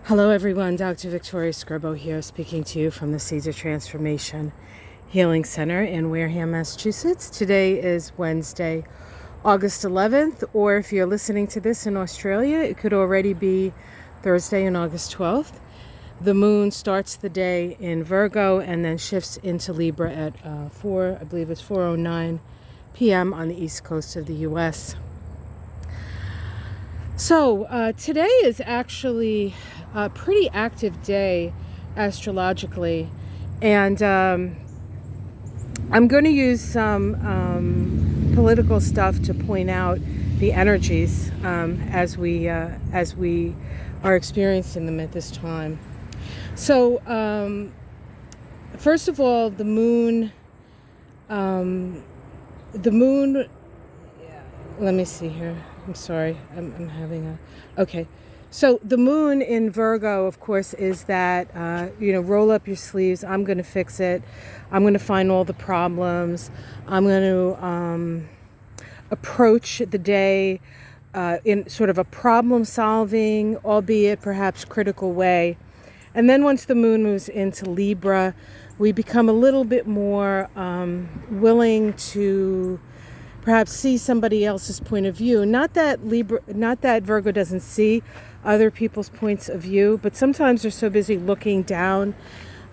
Hello everyone, Dr. Victoria Scribo here, speaking to you from the Seeds of Transformation Healing Center in Wareham, Massachusetts. Today is Wednesday, August 11th, or if you're listening to this in Australia, it could already be Thursday on August 12th. The moon starts the day in Virgo and then shifts into Libra at 4:09 p.m. on the east coast of the U.S. So today is actually a pretty active day astrologically, and I'm going to use some political stuff to point out the energies as we are experiencing them at this time. So first of all, the moon. Let me see here. I'm sorry. I'm having okay. So the moon in Virgo, of course, is that, roll up your sleeves. I'm going to fix it. I'm going to find all the problems. I'm going to approach the day in sort of a problem-solving, albeit perhaps critical way. And then once the moon moves into Libra, we become a little bit more willing to perhaps see somebody else's point of view. Not that Virgo doesn't see other people's points of view, but sometimes they're so busy looking down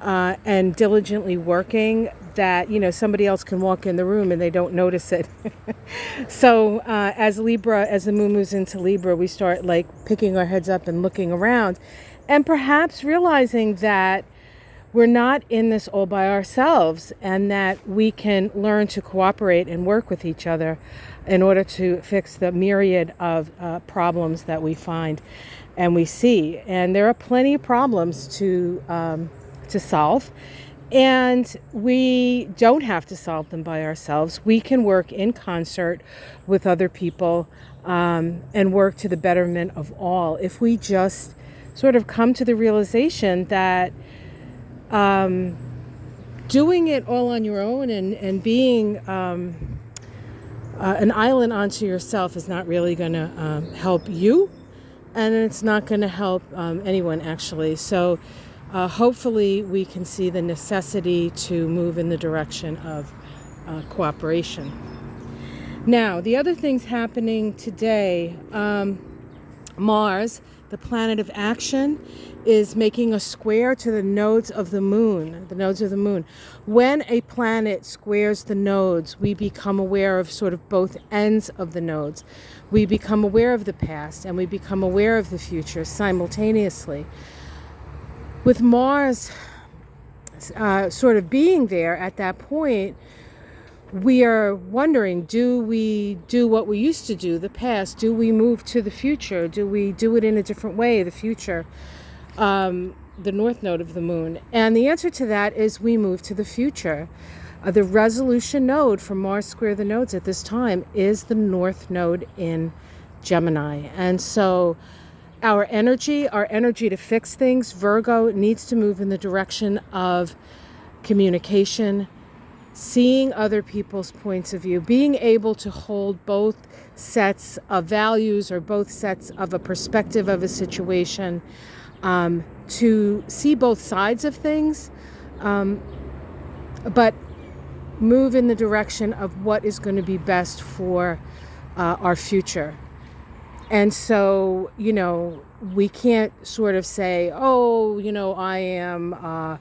and diligently working that, somebody else can walk in the room and they don't notice it. So as the moon moves into Libra, we start like picking our heads up and looking around and perhaps realizing that we're not in this all by ourselves, and that we can learn to cooperate and work with each other in order to fix the myriad of problems that we find and we see. And there are plenty of problems to solve, and we don't have to solve them by ourselves. We can work in concert with other people and work to the betterment of all if we just sort of come to the realization that doing it all on your own and being an island unto yourself is not really going to help you, and it's not going to help anyone actually. So hopefully we can see the necessity to move in the direction of cooperation. Now, the other things happening today, Mars, the planet of action, is making a square to the nodes of the moon. When a planet squares the nodes, we become aware of sort of both ends of the nodes. We become aware of the past and we become aware of the future simultaneously. With Mars sort of being there at that point, we are wondering, do we do what we used to do, the past? Do we move to the future? Do we do it in a different way, the future? The north node of the moon. And the answer to that is we move to the future. The resolution node for Mars square the nodes at this time is the north node in Gemini. And so our energy to fix things, Virgo, needs to move in the direction of communication, seeing other people's points of view, being able to hold both sets of values or both sets of a perspective of a situation, to see both sides of things, but move in the direction of what is going to be best for our future. And so, we can't sort of say, I am...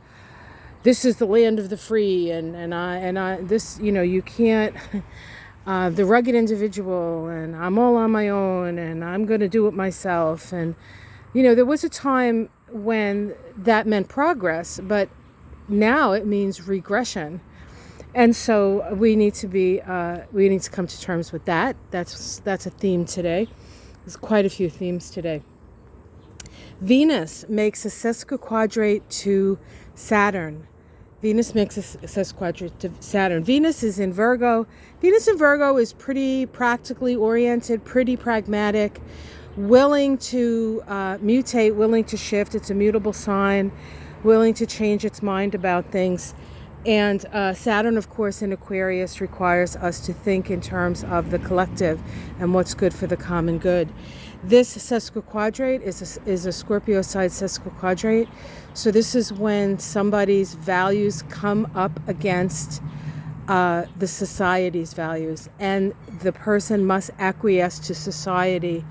this is the land of the free, and I this, you can't, the rugged individual, and I'm all on my own, and I'm going to do it myself. And, there was a time when that meant progress, but now it means regression. And so we need to come to terms with that. That's a theme today. There's quite a few themes today. Venus makes a sesquiquadrate to Saturn. Venus is in Virgo. Venus in Virgo is pretty practically oriented, pretty pragmatic, willing to mutate, willing to shift. It's a mutable sign, willing to change its mind about things. And Saturn, of course, in Aquarius requires us to think in terms of the collective and what's good for the common good. This sesquiquadrate is a Scorpio side sesquiquadrate. So this is when somebody's values come up against the society's values, and the person must acquiesce to society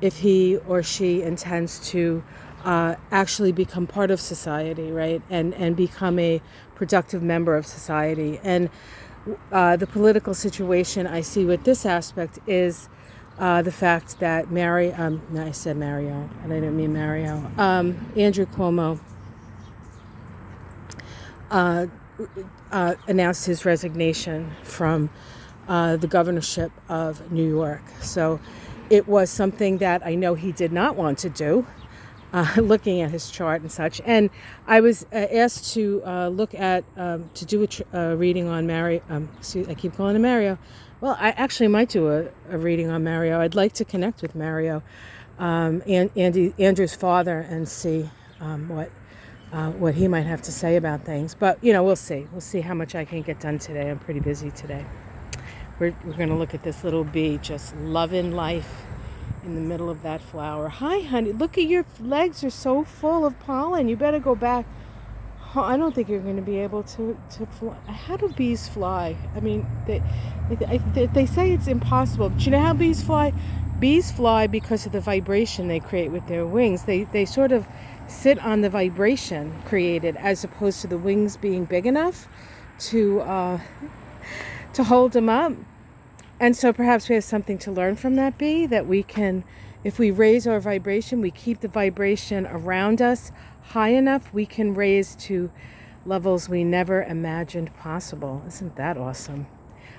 if he or she intends to actually become part of society, right? And become a productive member of society. And the political situation I see with this aspect is the fact that I said Mario, and I didn't mean Mario. Andrew Cuomo announced his resignation from the governorship of New York. So it was something that I know he did not want to do, looking at his chart and such. And I was asked to look at, to do a reading on Mario. I keep calling him Mario. Well, I actually might do a reading on Mario. I'd like to connect with Mario, Andrew's father, and see what he might have to say about things. But, we'll see. We'll see how much I can get done today. I'm pretty busy today. We're going to look at this little bee just loving life in the middle of that flower. Hi, honey. Look at your legs are so full of pollen. You better go back. I don't think you're going to be able to fly. How do bees fly? I mean, they say it's impossible. But you know how bees fly? Bees fly because of the vibration they create with their wings. They sort of sit on the vibration created, as opposed to the wings being big enough to hold them up. And so perhaps we have something to learn from that bee, that we can, if we raise our vibration, we keep the vibration around us high enough, we can raise to levels we never imagined possible. Isn't that awesome?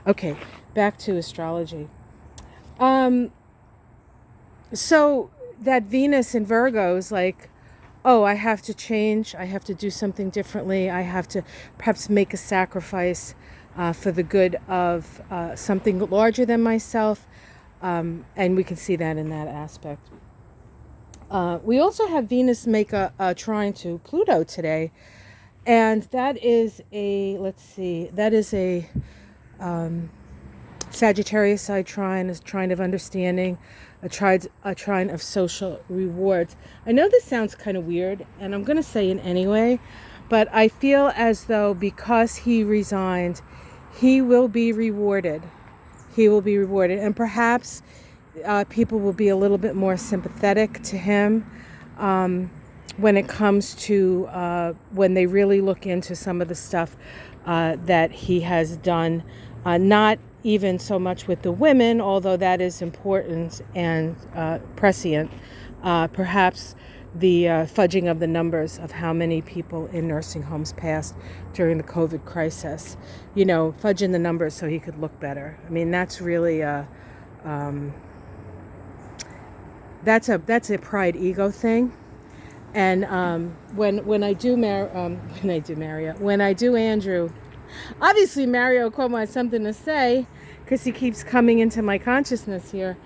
Okay, back to astrology. So that Venus in Virgo is like, oh, I have to change, I have to do something differently, I have to perhaps make a sacrifice for the good of something larger than myself, and we can see that in that aspect. We also have Venus make a trine to Pluto today, and that is a Sagittarius side trine, a trine of understanding, a trine of social rewards. I know this sounds kind of weird, and I'm going to say it anyway, but I feel as though because he resigned, he will be rewarded. He will be rewarded, and perhaps people will be a little bit more sympathetic to him when it comes to when they really look into some of the stuff that he has done, not even so much with the women, although that is important and prescient. Perhaps the fudging of the numbers of how many people in nursing homes passed during the COVID crisis. Fudging the numbers so he could look better. I mean, that's really that's a pride ego thing. And when I do Andrew, obviously Mario Cuomo has something to say because he keeps coming into my consciousness here.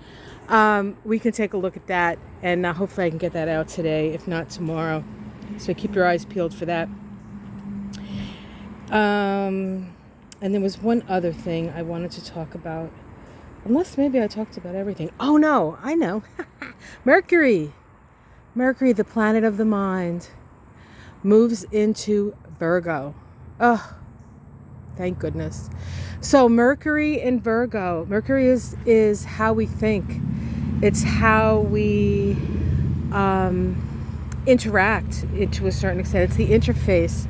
We can take a look at that, and hopefully I can get that out today, if not tomorrow. So keep your eyes peeled for that. And there was one other thing I wanted to talk about. Unless maybe I talked about everything. Oh no, I know. Mercury, the planet of the mind, moves into Virgo. Oh, thank goodness. So Mercury in Virgo. Mercury is how we think. It's how we interact to a certain extent. It's the interface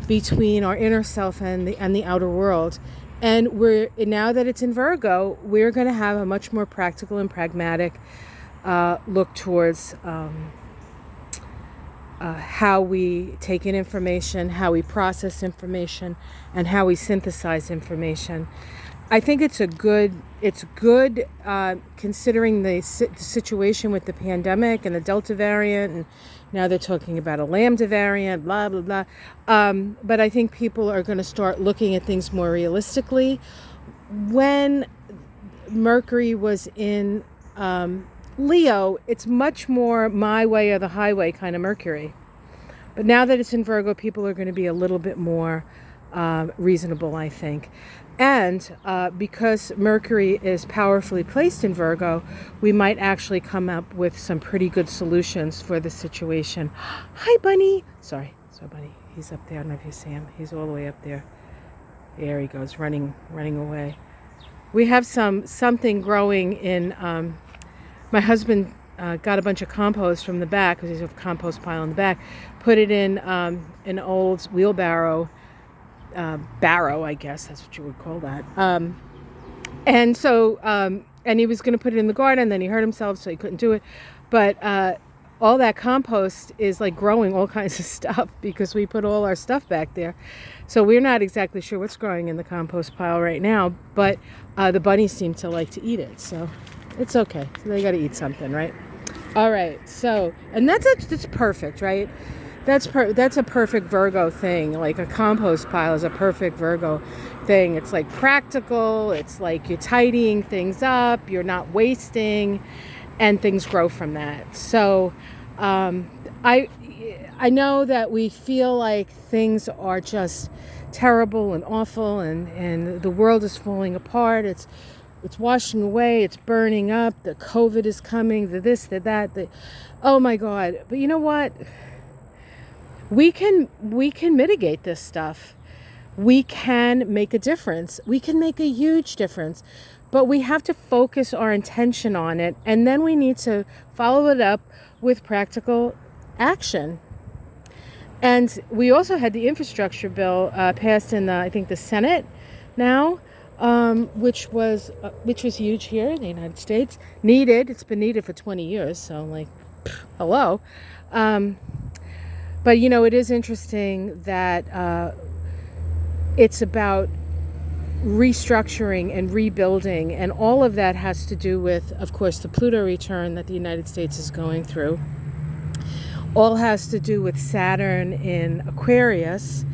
between our inner self and the outer world. And now that it's in Virgo, we're going to have a much more practical and pragmatic look towards how we take in information, how we process information, and how we synthesize information. I think it's good considering the situation with the pandemic and the Delta variant, and now they're talking about a Lambda variant, blah, blah, blah. But I think people are going to start looking at things more realistically. When Mercury was in Leo, it's much more my way or the highway kind of Mercury. But now that it's in Virgo, people are going to be a little bit more reasonable, I think. And because Mercury is powerfully placed in Virgo, we might actually come up with some pretty good solutions for the situation. Hi, Bunny. Sorry, Bunny. He's up there. I don't know if you see him. He's all the way up there. There he goes, running away. We have something growing in. My husband got a bunch of compost from the back, because there's a compost pile in the back. Put it in an old wheelbarrow. Barrow, I guess that's what you would call that. And so, and he was going to put it in the garden, then he hurt himself, so he couldn't do it. But all that compost is like growing all kinds of stuff, because we put all our stuff back there. So we're not exactly sure what's growing in the compost pile right now, but the bunnies seem to like to eat it, so it's okay. So they got to eat something, right? All right. So, and that's perfect, right? That's a perfect Virgo thing. Like a compost pile is a perfect Virgo thing. It's like practical. It's like you're tidying things up. You're not wasting, and things grow from that. So I know that we feel like things are just terrible and awful, and the world is falling apart. It's washing away. It's burning up. The COVID is coming. The this, the that. Oh my God! But you know what? We can mitigate this stuff. We can make a difference. We can make a huge difference, but we have to focus our intention on it, and then we need to follow it up with practical action. And we also had the infrastructure bill passed in I think the Senate now, which was huge here in the United States. Needed. It's been needed for 20 years. So like, hello. But, you know, it is interesting that it's about restructuring and rebuilding, and all of that has to do with, of course, the Pluto return that the United States is going through. All has to do with Saturn in Aquarius.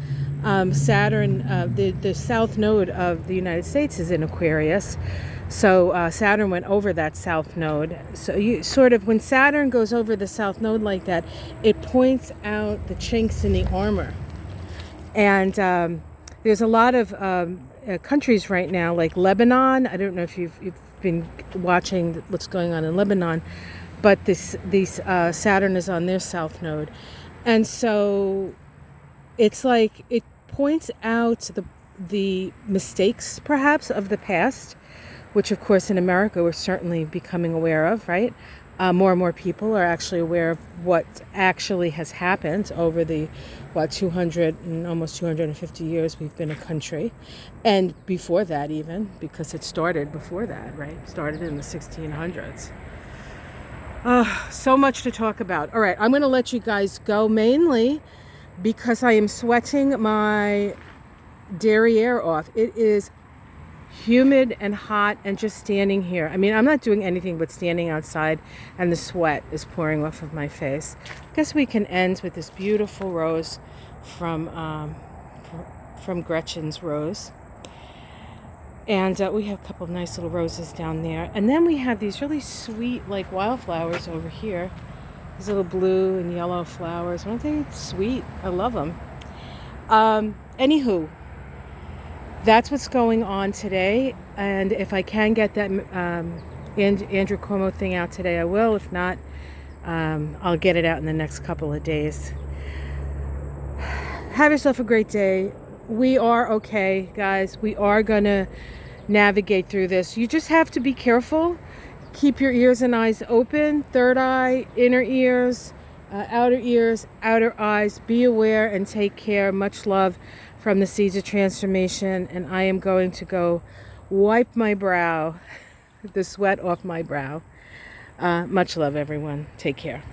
Saturn, the south node of the United States is in Aquarius. So Saturn went over that south node. So you sort of, when Saturn goes over the south node like that, it points out the chinks in the armor. And there's a lot of countries right now, like Lebanon. I don't know if you've been watching what's going on in Lebanon, but Saturn is on their south node. And so it's like it points out the mistakes, perhaps, of the past, which, of course, in America, we're certainly becoming aware of, right? More and more people are actually aware of what actually has happened over the, 200 and almost 250 years we've been a country. And before that even, because it started before that, right? It started in the 1600s. So much to talk about. All right, I'm going to let you guys go, mainly because I am sweating my derriere off. It is humid and hot, and just standing here. I mean, I'm not doing anything but standing outside, and the sweat is pouring off of my face. I guess we can end with this beautiful rose from Gretchen's Rose. And we have a couple of nice little roses down there. And then we have these really sweet, like, wildflowers over here. These little blue and yellow flowers. Aren't they sweet? I love them. Anywho, that's what's going on today. And if I can get that Andrew Cuomo thing out today, I will. If not, I'll get it out in the next couple of days. Have yourself a great day. We are okay, guys. We are going to navigate through this. You just have to be careful. Keep your ears and eyes open. Third eye, inner ears, outer eyes. Be aware and take care. Much love from the Seeds of Transformation. And I am going to go wipe my brow, the sweat off my brow. Much love, everyone. Take care.